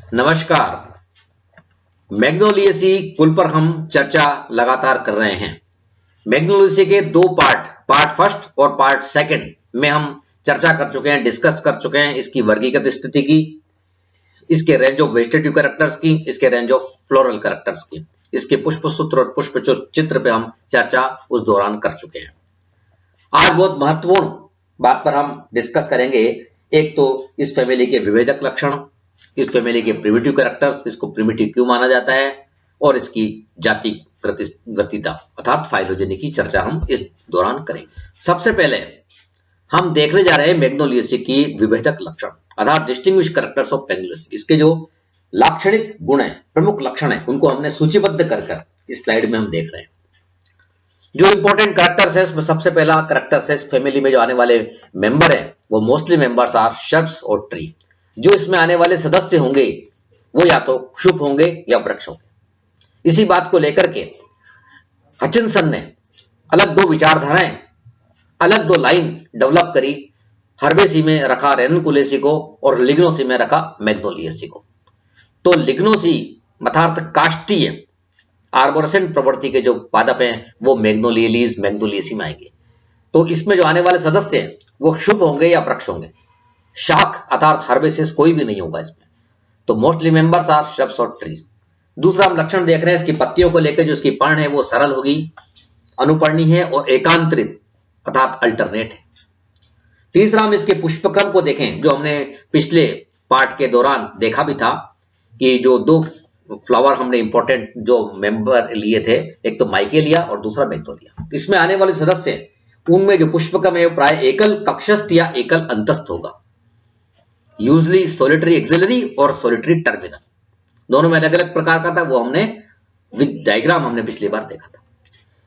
नमस्कार। मैग्नोलिएसी कुल पर हम चर्चा लगातार कर रहे हैं। मैग्नोलिएसी के दो पार्ट फर्स्ट और पार्ट सेकंड में हम चर्चा कर चुके हैं, डिस्कस कर चुके हैं इसकी वर्गीकृत स्थिति की, इसके रेंज ऑफ वेजिटेटिव कैरेक्टर्स की, इसके रेंज ऑफ फ्लोरल कैरेक्टर्स की, इसके पुष्प सूत्र और पुष्प चित्र पे हम चर्चा उस दौरान कर चुके हैं। आज बहुत महत्वपूर्ण बात पर हम डिस्कस करेंगे। एक तो इस फैमिली के विभेदक लक्षण, इस फैमिली के प्रिमिटिव कैरेक्टर्स, इसको प्रिमिटिव क्यों माना जाता है, और इसकी जाति गतिता अर्थात फाइलोजेनी की चर्चा हम इस दौरान करेंगे। सबसे पहले हम देखने जा रहे हैं मैग्नोलिएसी की विभेदक लक्षण अर्थात डिस्टिंग्विश कैरेक्टर्स ऑफ मैग्नोलिएसी। इसके जो लाक्षणिक गुण है, प्रमुख लक्षण है, उनको हमने सूचीबद्ध कर इस स्लाइड में हम देख रहे हैं। जो इंपॉर्टेंट कैरेक्टर्स है उसमें सबसे पहला कैरेक्टर्स है, इस फैमिली में जो आने वाले मेंबर हैं वो मोस्टली मेंबर्स आर शर्ब्स और ट्री। जो इसमें आने वाले सदस्य होंगे वो या तो शुभ होंगे या वृक्ष होंगे। इसी बात को लेकर के हचिनसन ने अलग दो विचारधाराएं, अलग दो लाइन डेवलप करी। हर्बेसी में रखा रेनकुलेसी को और लिग्नोसी में रखा मैग्नोलिएसी को। तो लिग्नोसी अर्थात काष्ठीय आर्बोरेसेंट प्रवृत्ति के जो पादप हैं वो मैग्नोलिएसी में आएंगे। तो इसमें जो आने वाले सदस्य हैं वो शुभ होंगे या वृक्ष होंगे। शाख अर्थात हर्बेसिस कोई भी नहीं होगा इसमें। तो मोस्टली मेंबर्स आर श्रब्स और ट्रीज। दूसरा हम लक्षण देख रहे हैं इसकी पत्तियों को लेकर, जो इसकी पर्ण है वो सरल होगी, अनुपर्णी है और एकांतरित अर्थात अल्टरनेट है। तीसरा हम इसके पुष्पक्रम को देखें, जो हमने पिछले पार्ट के दौरान देखा भी था कि जो दो फ्लावर हमने इंपॉर्टेंट जो मेंबर लिए थे, एक तो माइकेलिया और दूसरा मैग्नोलिया। इसमें आने वाले सदस्य उनमें जो पुष्पक्रम है प्राय एकल कक्षस्थ या एकल अंतस्थ होगा, यूजली सोलिटरी एक्सिलरी और सोलिटरी टर्मिनल, दोनों में अलग अलग प्रकार का था। वो हमने विद डायग्राम हमने पिछली बार देखा था।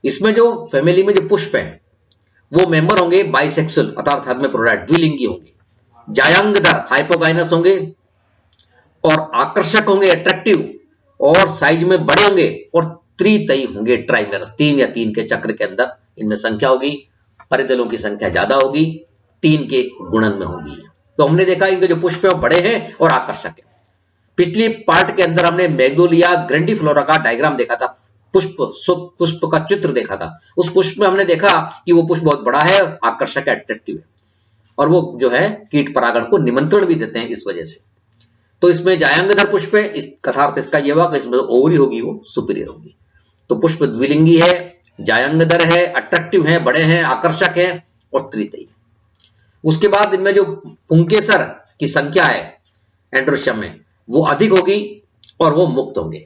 इसमें जो फैमिली में जो पुष्प है वो मेंबर होंगे बाइसेक्सुअल अर्थात हर्मेफ्रोडाइट, द्विलिंगी होंगे, जायांगधर हाइपोगाइनस होंगे और आकर्षक होंगे, अट्रैक्टिव, और साइज में बड़े होंगे और त्रितयी होंगे, ट्राइमेरस, 3 या 3 के चक्र के अंदर इनमें संख्या होगी, परितलों की संख्या ज्यादा होगी, 3 के गुणन में होगी। तो हमने देखा इनके जो पुष्प है बड़े हैं और आकर्षक है। पिछली पार्ट के अंदर हमने मैग्नोलिया ग्रैंडिफ्लोरा का डायग्राम देखा था, पुष्प का चित्र देखा था। उस पुष्प में हमने देखा कि वो पुष्प बहुत बड़ा है, आकर्षक है, अट्रैक्टिव है, और वो जो है कीट परागण को निमंत्रण भी देते हैं इस वजह से। तो इसमें जायांगधर पुष्प है, इस कथार्थ इसका यह हुआ कि इसमें ओवरी होगी वो सुपीरियर होगी। तो पुष्प द्विलिंगी है, जायांगधर है, अट्रैक्टिव है, बड़े हैं, आकर्षक है और त्रितयी। उसके बाद इनमें जो पुंकेसर की संख्या है एंड्रोशियम में वो अधिक होगी और वो मुक्त होंगे,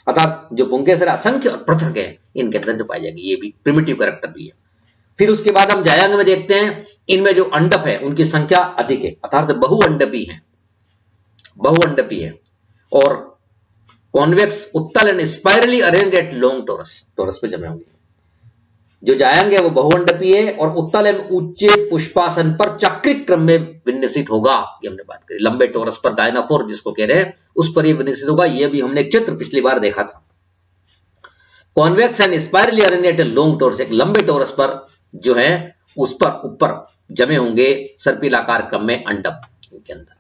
अर्थात जो पुंकेसर असंख्य और पृथक है इनके अंदर जो पाई जाएगी, ये भी प्रिमिटिव कैरेक्टर भी है। फिर उसके बाद हम जायांग में देखते हैं इनमें जो अंडप है उनकी संख्या अधिक है, अर्थात बहुअंडपी है और कॉन्वेक्स, उत्तल and spirally arranged at long torus पे जमे होंगे। जो जायांग है वो बहुअंडपी है और उत्तल एवं ऊंचे पुष्पासन पर चक्रिक क्रम में विन्यासित होगा, ये हमने बात करी। लंबे टोरस पर गायनाफोर जिसको कह रहे हैं उस पर ये विन्यासित होगा, ये भी हमने एक चित्र पिछली बार देखा था। Convex and spirally arranged at long torus, एक लंबे टोरस पर जो है उस पर ऊपर जमे होंगे सर्पिलाकार क्रम में अंडप के अंदर।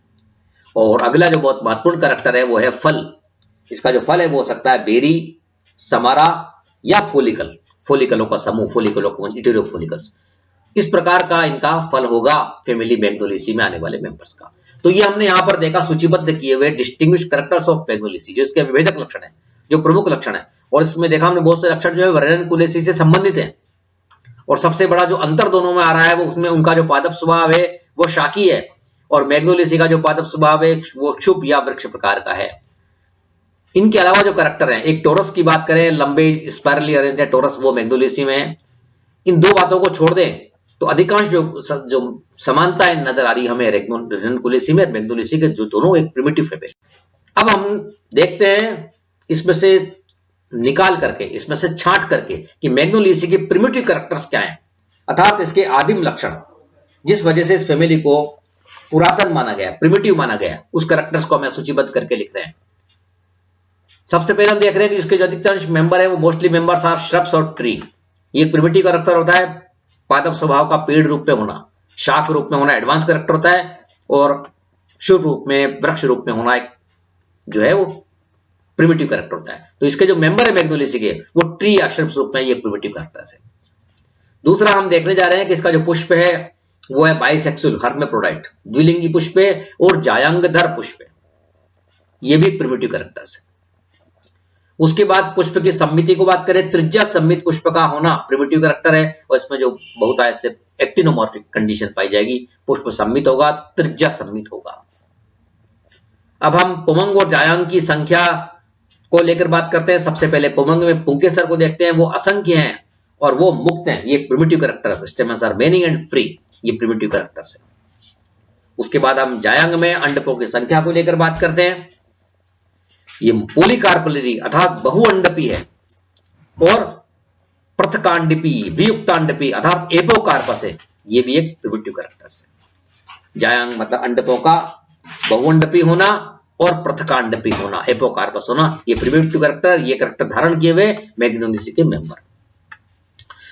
और अगला जो बहुत महत्वपूर्ण कैरेक्टर है वो है फल। इसका जो फल है वो हो सकता है बेरी, समारा या फोलिकल, फोलिकलों का समूह, फोलिकलों फोलिकल्स। इस प्रकार का इनका फल होगा फैमिली मैग्नोलिएसी में आने वाले मेंबर्स का। तो ये हमने यहां पर देखा सूचीबद्ध किए हुए डिस्टिंग्विश कैरेक्टर्स ऑफ मैग्नोलिएसी, जो इसके विभेदक लक्षण है, जो प्रमुख लक्षण है। और इसमें देखा हमने बहुत से लक्षण जो है रेनकुलेसी से संबंधित है, और सबसे बड़ा जो अंतर दोनों में आ रहा है वो उसमें उनका जो पादप स्वभाव है वो शाकी है और मैग्नोलिएसी का जो पादप स्वभाव है वो शुभ या वृक्ष प्रकार का है। इनके अलावा जो कैरेक्टर हैं, एक टोरस की बात करें, लंबे स्पाइरली अरेंज्ड टोरस वो मैग्नोलिएसी में है। इन दो बातों को छोड़ दें तो अधिकांश जो समानताएं नजर आ रही हमें रेनकुलेसी में, मैग्नोलिएसी के जो दोनों एक प्रिमिटिव है। अब हम देखते हैं इसमें से निकाल करके, इसमें से छांट करके कि मैग्नोलिएसी के प्रिमिटिव कैरेक्टर्स क्या हैं, अर्थात इसके आदिम लक्षण, जिस वजह से इस फैमिली को पुरातन माना गया, प्रिमिटिव माना गया, उस कैरेक्टर्स को हमें सूचीबद्ध करके लिख रहे हैं। सबसे पहले हम देख रहे हैं कि इसके जो अधिकांश मेंबर है वो मोस्टली मेंबर्स आर श्रब्स और ट्री। ये प्रिमिटिव कैरेक्टर होता है, पादप स्वभाव का पेड़ रूप में होना, शाख रूप में होना एडवांस कैरेक्टर होता है, और शुभ रूप में, वृक्ष रूप में होना एक जो है वो प्रिमिटिव कैरेक्टर होता है। तो इसके जो मेंबर है मैग्नोलियसी के वो ट्री आश्रम रूप में ये प्रिमिटिव कैरेक्टर है। दूसरा हम देखने जा रहे हैं कि इसका जो पुष्प है वो है बाइसेक्सुअल हर्मेप्रोडाइट, द्विलिंगी पुष्प है और जायांगधर पुष्प है, ये भी प्रिमिटिव कैरेक्टर्स है। उसके बाद पुष्प की सम्मिति को बात करें, त्रिज्या सम्मित पुष्प का होना प्रिमिटिव कैरेक्टर है और इसमें जो बहुतायत से एक्टिनोमॉर्फिक कंडीशन पाई जाएगी, पुष्प सम्मित होगा, त्रिज्या सम्मित होगा। अब हम पुमंग और जायांग की संख्या को लेकर बात करते हैं। सबसे पहले पुमंग में पुंके स्तर को देखते हैं, वो असंख्य हैं और वो मुक्त हैं, ये primitive characters. Stamens are many and free, ये प्रिमिटिव कैरेक्टर्स है। उसके बाद हम जायांग में अंडकों की संख्या को लेकर बात करते हैं, ये पोलीकार्पलरी अर्थात बहुअंडपी है और प्रथकांडपी वियुक्तांडपी अर्थात एपोकार्पस है, ये भी एक प्रिमिटिव कैरेक्टर्स है। जायांग मतलब अंडकों का बहुअंडपी होना और प्रथकांडपी होना, एपोकार्पस होना, ये प्रिमिटिव कैरेक्टर, ये कैरेक्टर धारण किए हुए मैग्नोलियसी के मेंबर।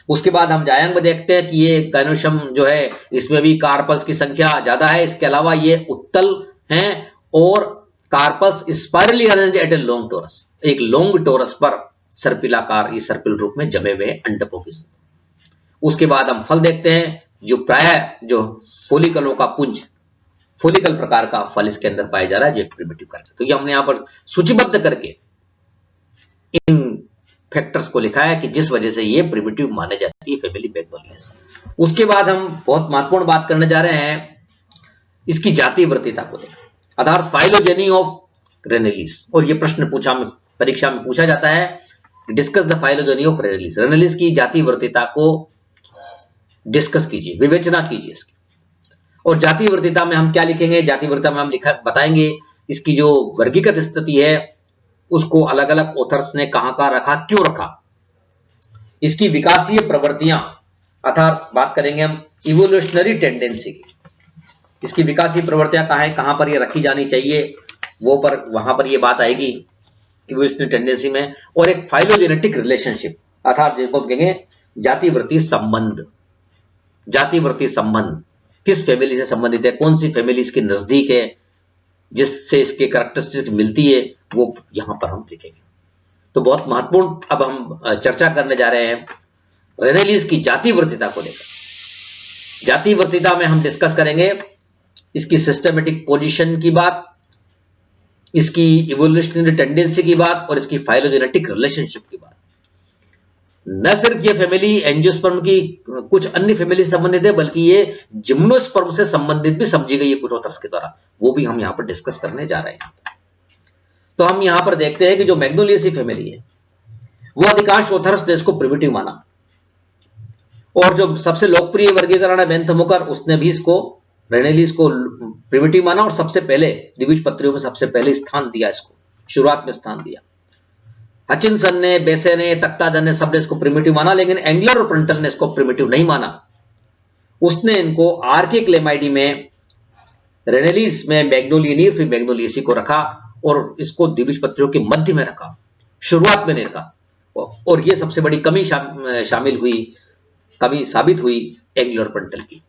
उसके बाद हम जायांग में देखते हैं कि ये कैनोशम जो है इसमें भी कार्पल्स की संख्या ज्यादा है। इसके अलावा ये उत्तल हैं और carpels spirally arrange at a long torus, एक लॉन्ग टोरस पर सर्पिलाकार, ये सर्पिल रूप में जमे हुए अंडकों की। उसके बाद हम फल देखते हैं, जो प्राय जो फोलिकलों का पुंज, फोलिकल प्रकार का फल इसके अंदर पाया जा रहा है, जो एक प्रिमिटिव कैरेक्टर। तो ये हमने यहां पर सूचीबद्ध करके इन फैक्टर्स को लिखा है कि जिस वजह से ये प्रिमिटिव माने जाती है फैमिली मैग्नोलियासी। उसके बाद हम बहुत महत्वपूर्ण बात करने जा रहे हैं इसकी जाति वर्तिता को लेकर, अर्थात फाइलोजेनी ऑफ रेनेलिस। और ये प्रश्न परीक्षा में पूछा जाता है, डिस्कस द फाइलोजेनी ऑफ रेनेलिस। रेनेलिस की जाति वर्तिता को डिस्कस कीजिए, विवेचना कीजिए इसकी। और जाति वर्तिता में हम क्या लिखेंगे, जाति वर्तिता में हम बताएंगे इसकी जो वर्गीकृत स्थिति है उसको अलग अलग ऑथर्स ने कहां कहां रखा, क्यों रखा, इसकी विकासीय प्रवृत्तियां, अर्थात बात करेंगे हम इवोल्यूशनरी टेंडेंसी की, इसकी विकासीय प्रवृत्तियां कहां पर ये रखी जानी चाहिए, वो पर वहां पर ये बात आएगी इवोल्यूशनरी टेंडेंसी में। और एक फाइलोजेनेटिक रिलेशनशिप, अर्थात जिसको कहेंगे जातिवर्ती संबंध। जातिवर्ती संबंध किस फैमिली से संबंधित है, कौन सी फैमिली इसके नजदीक है, जिससे इसके कैरेक्टरिस्टिक मिलती है, वो यहां पर हम लिखेंगे। तो बहुत महत्वपूर्ण अब हम चर्चा करने जा रहे हैं रेनेलिस की जाति वर्तिता को लेकर। जाति वर्तिता में हम डिस्कस करेंगे इसकी सिस्टमेटिक पोजीशन की बात, इसकी इवोल्यूशनरी टेंडेंसी की बात और इसकी फाइलोजेनेटिक रिलेशनशिप की बात। न सिर्फ ये फैमिली एंजियोस्पर्म की कुछ अन्य फैमिली से संबंधित है, बल्कि ये जिम्नोस्पर्म से संबंधित भी समझी गई है कुछ ऑथर्स के द्वारा, वो भी हम यहां पर डिस्कस करने जा रहे हैं। तो हम यहां पर देखते हैं कि जो मैग्नोलियसी फैमिली है वो अधिकांश ऑथर्स ने इसको प्रिमिटिव माना, और जो सबसे लोकप्रिय वर्गीकरण है बेंथमुकर, उसने भी इसको रेनेलिस को प्रिमिटिव माना और सबसे पहले द्विबीजपत्रियों में सबसे पहले स्थान दिया, इसको शुरुआत में स्थान दिया। हचिनसन ने, बेसे ने, तख्ताधर ने, सब ने इसको प्रिमिटिव माना, लेकिन एंगलर और प्रिंटल ने इसको प्रिमिटिव नहीं माना। उसने इनको आर्किक लेमाइडी में, रेनेलिस में मैग्नोलियनी फिर मैग्नोलियसी को रखा और इसको द्विबीजपत्रियों के मध्य में रखा, शुरुआत में नहीं रखा। और यह सबसे बड़ी कमी शामिल हुई, कमी साबित हुई एंगलर प्रिंटल की।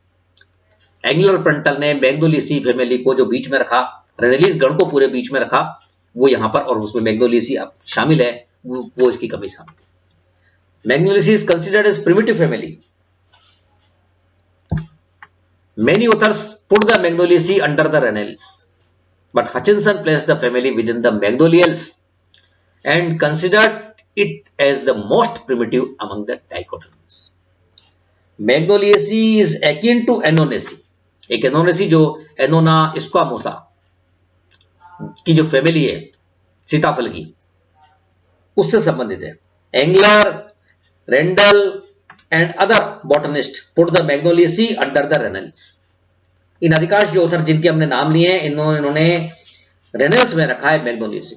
एंगलर प्रिंटल ने मैग्नोलियसी फैमिली को जो बीच में रखा, रेनेलिस गण को पूरे बीच में रखा, वो यहां पर, और उसमें मैग्नोलियसी शामिल है, वो इसकी कमी शामिल है। Magnoliaceae is considered as primitive family. Many authors put the Magnoliaceae under the Renelis, but Hutchinson placed the family within the Magnoliales and considered it as the most primitive among the dichotomies. Magnoliaceae is akin to Annonaceae. एक Annonaceae जो Annona squamosa की जो family है सीताफल की, उससे संबंधित है। Engler, Rendle and other botanists put the Magnoliaceae under the Renelis. इन अधिकांश जो ऑथर जिनके हमने नाम लिए हैं, इन्होंने रेनेल्स में रखा है मैग्नोलियसी,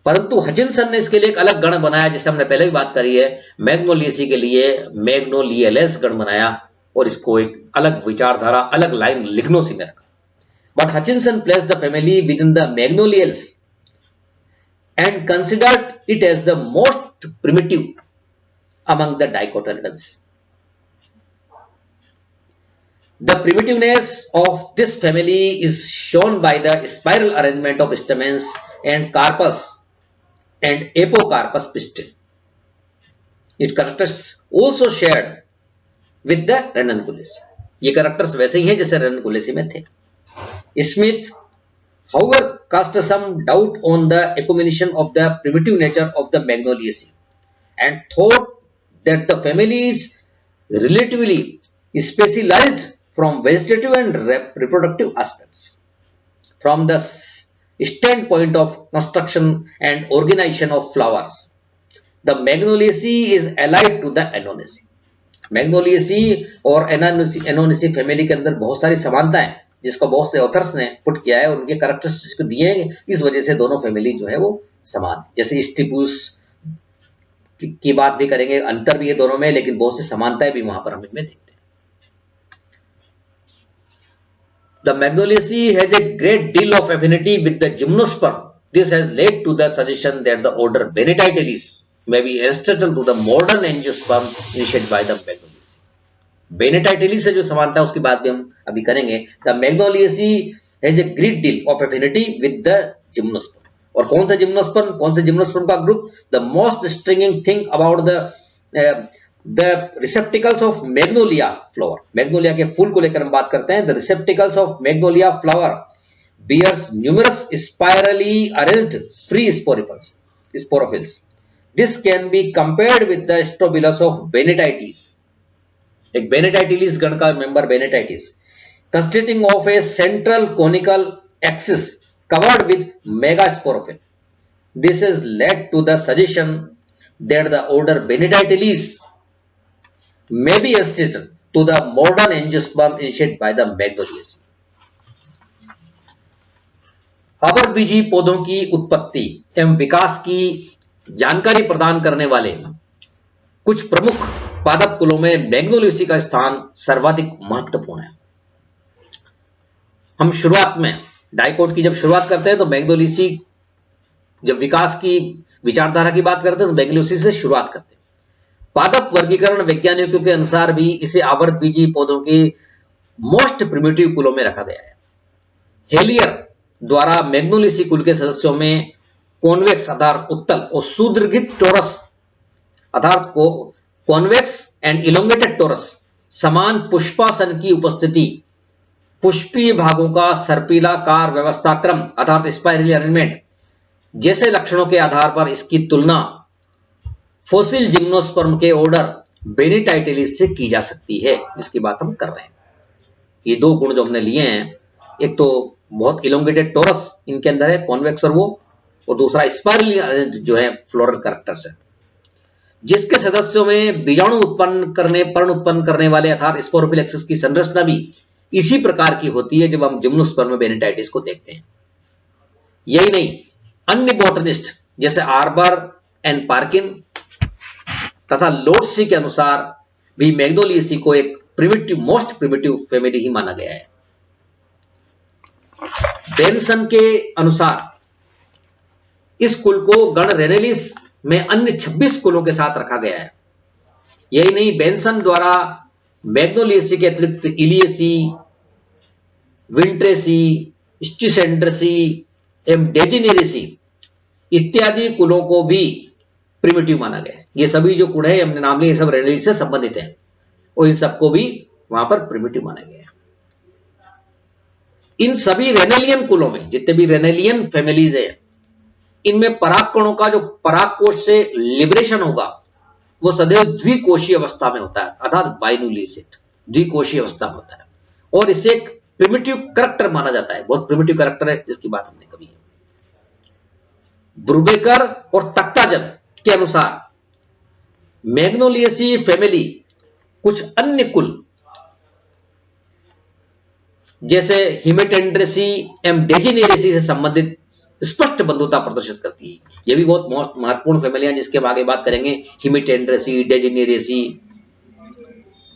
परंतु हचिनसन ने इसके लिए एक अलग गण बनाया, जिसे हमने पहले भी बात करी है। मैग्नोलियसी के लिए मैग्नोलियलेस गण बनाया और इसको एक अलग विचारधारा, अलग लाइन लिग्नोसी में रखा। But Hutchinson place the family within the Magnoliales and considered it as the most primitive among the dicotyledons. The primitiveness of this family is shown by the spiral arrangement of stamens and carpus and apocarpus pistil. Its characters also shared with the Ranunculus. ये characters वैसे ही हैं जैसे Ranunculus में थे. Smith, however, cast some doubt on the accumulation of the primitive nature of the Magnoliaceae and thought that the family is relatively specialized from vegetative and reproductive aspects. From the standpoint of construction and organization of flowers, the Magnoliaceae is allied to the Annonaceae. Magnoliaceae और Annonaceae family के अंदर बहुत सारी समानता है, जिसको बहुत से ऑथर्स ने पुट किया है और उनके कैरेक्टरिस्टिक्स दिए हैं, इस वजह से दोनों फैमिली जो है वो समान, जैसे स्टिपुस की बात भी करेंगे, अंतर भी है दोनों में, लेकिन बहुत सी समानताएं भी वहां पर हम इनमें देखते हैं. The Magnoliaceae has a great deal of affinity with the Gymnosperm. This has led to the suggestion that the order Benedictines may be ancestral to the modern Angiosperm initiated by the Magnoliaceae. Benedictines से जो समानता है उसकी बात भी हम अभी करेंगे. The Magnoliaceae has a great deal of affinity with the Gymnosperm. और कौन सा जिम्नोस्पर्म का group? The most striking thing about the receptacles of Magnolia flower. Magnolia के फूल को लेकर हम बात करते हैं. The receptacles of Magnolia flower bears numerous spirally arranged free sporophylls. This can be compared with the strobilus of Benedictis. एक Benedictis गण का member Benedictis, consisting of a central conical axis covered with megasporophyll. This has led to the suggestion that the order Benedictis may be ancestral to the modern Angiosperm initiated by the Magnoliaceae. अबरबीजी पौधों की उत्पत्ति एवं विकास की जानकारी प्रदान करने वाले कुछ प्रमुख पादप कुलों में मैग्नोलियासी का स्थान सर्वाधिक महत्वपूर्ण है. हम शुरुआत में डाइकोट की जब शुरुआत करते हैं तो मैग्नोलियासी, जब विकास की विचारधारा की बात करते हैं तो मैग्नोलियासी से शुरुआत करते हैं. पादप वर्गीकरण वैज्ञानिकों के अनुसार भी इसे आवर्तबीजी पौधों के मोस्ट प्रिमिटिव कुलों में रखा गया है. हेलियर द्वारा मैग्नोलियासी कुल के सदस्यों में कॉन्वेक्स अर्थात उत्तल और सुदीर्घित टोरस अर्थात को कॉन्वेक्स एंड इलोंगेटेड टोरस समान पुष्पासन की उपस्थिति, पुष्पीय भागों का सर्पिलाकार व्यवस्था क्रम अर्थात स्पाइरल अरेंजमेंट जैसे लक्षणों के आधार पर इसकी तुलना फॉसिल जिम्नोस्पर्म के ऑर्डर बेनिटाइटिलिस से की जा सकती है, जिसकी बात हम कर रहे हैं. ये दो गुण जो हमने लिए हैं, एक तो बहुत इलोंगेटेड टोरस इनके अंदर है, कॉन्वेक्स और दूसरा स्पाइरल जो है फ्लोरल कैरेक्टर्स है, जिसके सदस्यों में बीजाणु पर्ण उत्पन्न करने वाले अर्थात स्पोरोफिल एक्सिस की संरचना भी इसी प्रकार की होती है जब हम जिम्नोस्पर्म बेनिटाइटिस को देखते हैं. यही नहीं, अन्य बॉटनिस्ट जैसे आर्बर एंड पार्किन तथा लोडसी के अनुसार भी मैग्नोलियासी को एक मोस्ट प्रिमिटिव फैमिली ही माना गया है. बेंसन के अनुसार इस कुल को गण रेनेलिस में अन्य 26 कुलों के साथ रखा गया है. यही नहीं, बेंसन द्वारा मैग्नोलियासी के अतिरिक्त इलियसी, विंट्रेसी, स्टिसेंड्रेसी एवं डेजिनेरेसी इत्यादि कुलों को भी प्रिमिटिव माना गया है. ये सभी जो कुल है हमने नाम लिए, सब रेनेलिस से संबंधित हैं और इन सबको भी वहां पर प्रिमिटिव माना गया है. इन सभी रेनेलियन कुलों में जितने भी रेनेलियन फैमिलीज है, इनमें परागकणों का जो परागकोश से लिबरेशन होगा वो सदैव द्विकोशीय अवस्था में होता है अर्थात बाइनुलिएसेट द्विकोशीय अवस्था में होता है और इसे एक प्रिमिटिव कैरेक्टर माना जाता है. बहुत प्रिमिटिव कैरेक्टर है जिसकी बात हमने कभी है. ब्रूबेकर और तख्ताजन के अनुसार मैग्नोलियासी फैमिली कुछ अन्य कुल जैसे हिमेटेंड्रेसी एवं डेजिनेरेसी से संबंधित स्पष्ट बंधुता प्रदर्शित करती है. यह भी बहुत महत्वपूर्ण फैमिलियां जिसके हम आगे बात करेंगे. हिमेटेंड्रेसी, डेजिनेरेसी,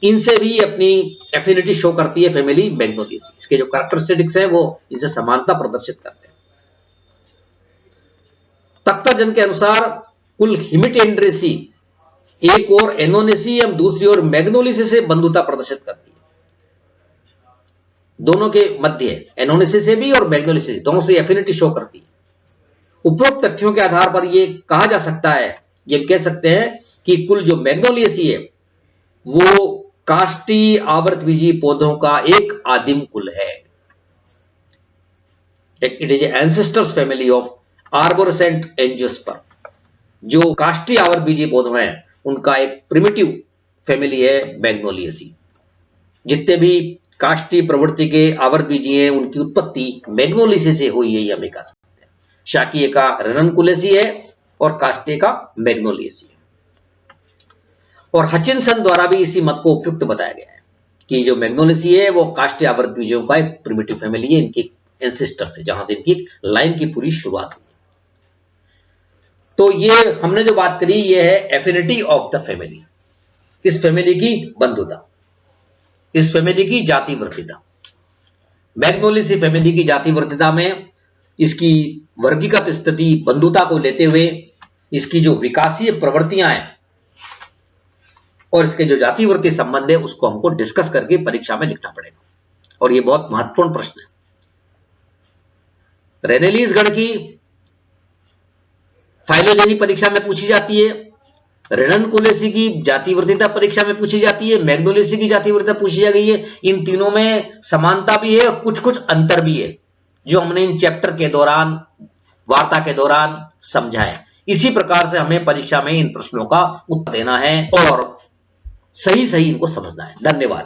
इनसे भी अपनी एफिनिटी शो करती है फैमिली मैग्नोलियासी. इसके जो कैरेक्टरिस्टिक्स हैं वो इनसे समानता प्रदर्शित करते हैं. तख्ताजन के अनुसार कुल हिमेटेंड्रेसी एक और एनोनेसी एवं दूसरी ओर मैग्नोलियासी से बंधुता प्रदर्शित करती है. दोनों के मध्य एनोनिसेबी और मैग्नोलिसेबी दोनों से एफिनिटी शो करती है। उपरोक्त तथ्यों के आधार पर यह कहा जा सकता है, ये कह सकते हैं कि कुल जो मैग्नोलिएसी है वो काष्ठी आवृतबीजी पौधों का एक आदिम कुल है। It is ancestors family of arborescent angiosperm. जो काष्ठी आवृतबीजी पौधे हैं उनका एक प्रिमिटिव फैमिली है मैग्नोलिएसी। जितने भी काष्ठी प्रवृत्ति के आवृतबीजी हैं उनकी उत्पत्ति मैग्नोलिएसी से हुई है, ये हमें कह सकते हैं। शाकीय का रननकुलेसी है और काष्ठीय का मैग्नोलिएसी है। और हचिनसन द्वारा भी इसी मत को उपयुक्त बताया गया है कि जो मैग्नोलिएसी है वो काष्ठीय आवृतबीजों का एक प्रिमिटिव फैमिली है, इनकी एंसेस्टर से, जहां से इनकी लाइन की पूरी शुरुआत हुई। तो ये हमने जो बात करी ये है एफिनिटी ऑफ द फैमिली, इस फैमिली की बंधुता, इस फैमिली की जाति वृत्तिता। मैग्नोलिएसी फैमिली की जाति वृत्तिता में इसकी वर्गीकृत स्थिति बंधुता को लेते हुए इसकी जो विकासीय प्रवृत्तियां हैं और इसके जो जाति वृत्ति संबंध है उसको हमको डिस्कस करके परीक्षा में लिखना पड़ेगा। और ये बहुत महत्वपूर्ण प्रश्न है। रेनेलिस गण की फाइलोजेनी परीक्षा में पूछी जाती है, रननकुलेसी की जाति वृत्तिता परीक्षा में पूछी जाती है, मैग्नोलिएसी की जाति वृत्तिता पूछी जा गई है। इन तीनों में समानता भी है और कुछ कुछ अंतर भी है जो हमने इन चैप्टर के दौरान, वार्ता के दौरान समझा है। इसी प्रकार से हमें परीक्षा में इन प्रश्नों का उत्तर देना है और सही सही इनको समझना है। धन्यवाद।